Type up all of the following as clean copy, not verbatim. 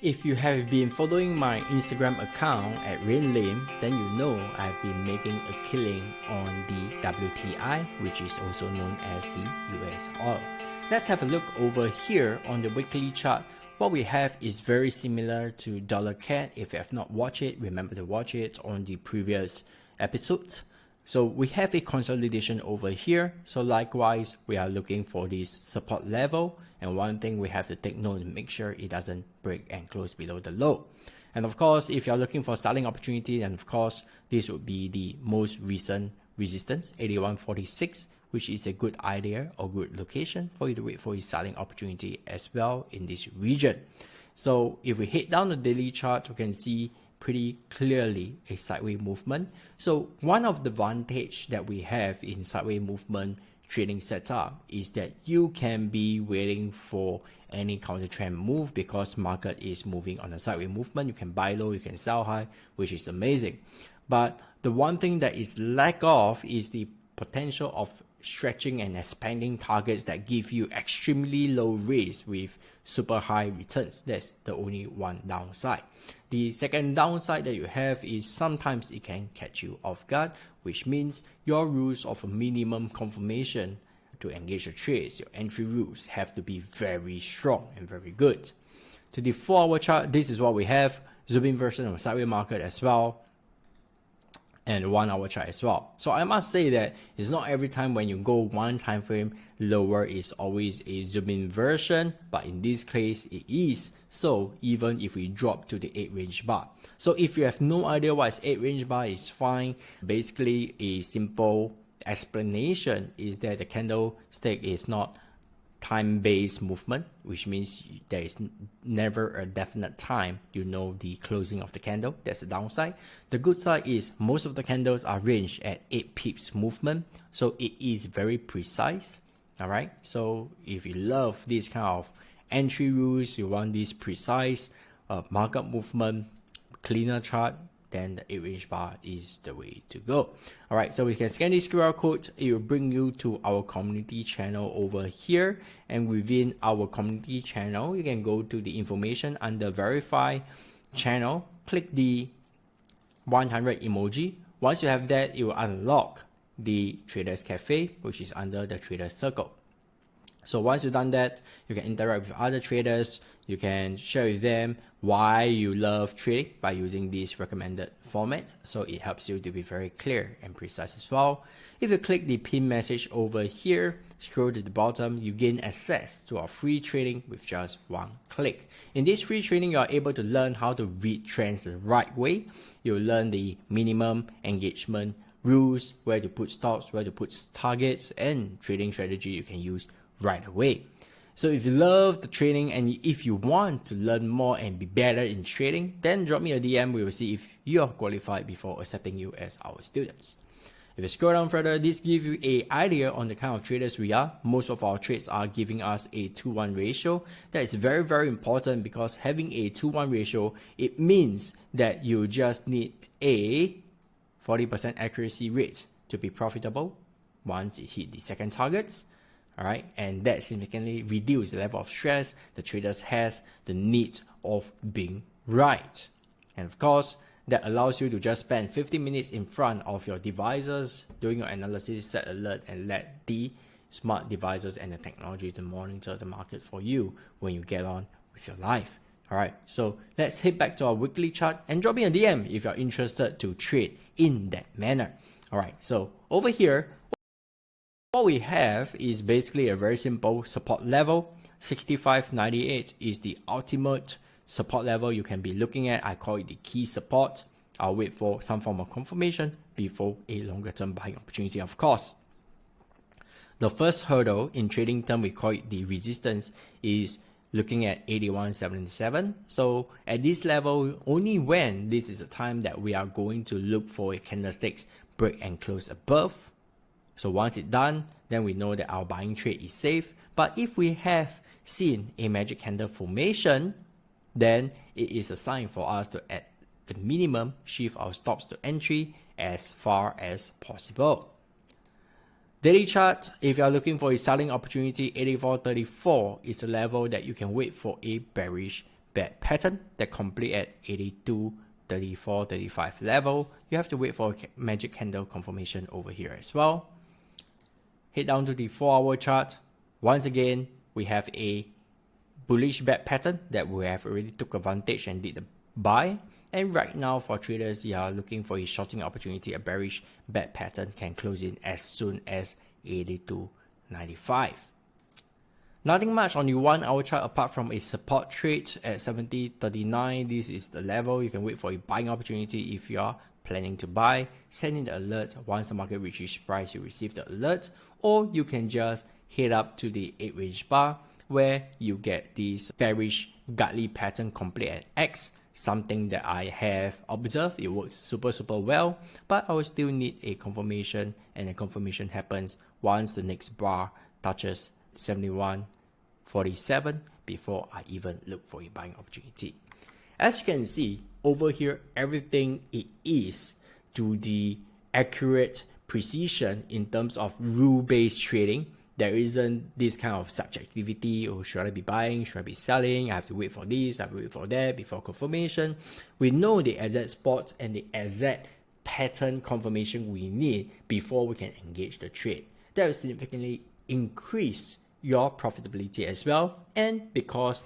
If you have been following my Instagram account at RainLame, then you know I've been making a killing on the WTI, which is also known as the US oil. Let's have a look over here on the weekly chart. What we have is very similar to dollar CAD. If you have not watched it, remember to watch it on the previous episodes. So we have a consolidation over here. So likewise, we are looking for this support level. And one thing we have to take note and make sure it doesn't break and close below the low. And of course, if you're looking for selling opportunity, then of course, this would be the most recent resistance, 81.46, which is a good idea or good location for you to wait for a selling opportunity as well in this region. So if we head down the daily chart, we can see pretty clearly a sideways movement. So one of the advantage that we have in sideways movement trading setup is that you can be waiting for any counter trend move because market is moving on a sideways movement. You can buy low, you can sell high, which is amazing. But the one thing that is lack of is the potential of stretching and expanding targets that give you extremely low risk with super high returns. That's the only one downside. The second downside that you have is sometimes it can catch you off guard, which means your rules of a minimum confirmation to engage the trades, your entry rules have to be very strong and very good. To the 4-hour chart, this is what we have, zoom in version of sideways market as well, and 1-hour chart as well. So I must say that it's not every time when you go one time frame lower is always a zoom in version, but in this case it is. So even if we drop to the 8 range bar. So if you have no idea what is 8 range bar, is fine. Basically a simple explanation is that the candlestick is not time-based movement, which means there is never a definite time you know the closing of the candle. That's the downside. The good side is most of the candles are ranged at 8 pips movement, so it is very precise. All right, so if you love this kind of entry rules, you want this precise market movement, cleaner chart, then the 8 range bar is the way to go. All right, so we can scan this QR code. It will bring you to our community channel over here, and within our community channel you can go to the information under verify channel, click the 100 emoji. Once you have that, it will unlock the Traders Cafe, which is under the Traders Circle. So once you've done that, you can interact with other traders. You can share with them why you love trading by using this recommended format. So it helps you to be very clear and precise as well. If you click the pin message over here, scroll to the bottom, you gain access to our free training with just one click. In this free training, you are able to learn how to read trends the right way. You'll learn the minimum engagement rules, where to put stops, where to put targets, and trading strategy you can use right away. So if you love the training and if you want to learn more and be better in trading, then drop me a DM. We will see if you are qualified before accepting you as our students. If you scroll down further, this gives you an idea on the kind of traders we are. Most of our trades are giving us a 2-1 ratio. That is very, very important because having a 2-1 ratio, it means that you just need a 40% accuracy rate to be profitable once you hit the second targets. All right, and that significantly reduces the level of stress the traders has, the need of being right. And of course, that allows you to just spend 50 minutes in front of your devices doing your analysis, set alert, and let the smart devices and the technology to monitor the market for you when you get on with your life. All right, so let's head back to our weekly chart and drop me a DM if you're interested to trade in that manner. All right, so over here, what we have is basically a very simple support level. 65.98 is the ultimate support level you can be looking at. I call it the key support. I'll wait for some form of confirmation before a longer term buying opportunity, of course. The first hurdle in trading term, we call it the resistance, is looking at 81.77. So at this level, only when this is the time that we are going to look for a candlesticks break and close above. So once it's done, then we know that our buying trade is safe. But if we have seen a magic candle formation, then it is a sign for us to, at the minimum, shift our stops to entry as far as possible. Daily chart, if you are looking for a selling opportunity, 84.34 is a level that you can wait for a bearish Bat Pattern that complete at 82, 34, 35 level. You have to wait for a magic candle confirmation over here as well. Head down to the 4-hour chart. Once again, we have a bullish bat pattern that we have already took advantage and did the buy. And right now for traders, you are looking for a shorting opportunity. A bearish bat pattern can close in as soon as 82.95. Nothing much on the 1-hour chart apart from a support trade at 70.39. This is the level. You can wait for a buying opportunity if you are planning to buy. Send in the alert. Once the market reaches price, you receive the alert. Or you can just head up to the 8-range bar where you get this bearish Gartley pattern complete at X. Something that I have observed. It works super well, but I will still need a confirmation, and the confirmation happens once the next bar touches 71.47 before I even look for a buying opportunity. As you can see over here, everything it is to the accurate precision in terms of rule-based trading. There isn't this kind of subjectivity, or should I be buying, should I be selling, I have to wait for this, I have to wait for that before confirmation. We know the exact spot and the exact pattern confirmation we need before we can engage the trade. That will significantly increase your profitability as well. And because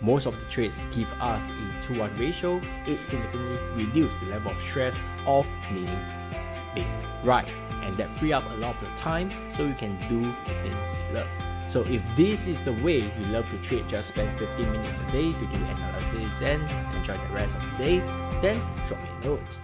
most of the trades give us a 2-1 ratio, it significantly reduces the level of stress of needing big right, and that free up a lot of your time so you can do the things you love. So if this is the way you love to trade, just spend 15 minutes a day to do analysis and enjoy the rest of the day, then drop me a note.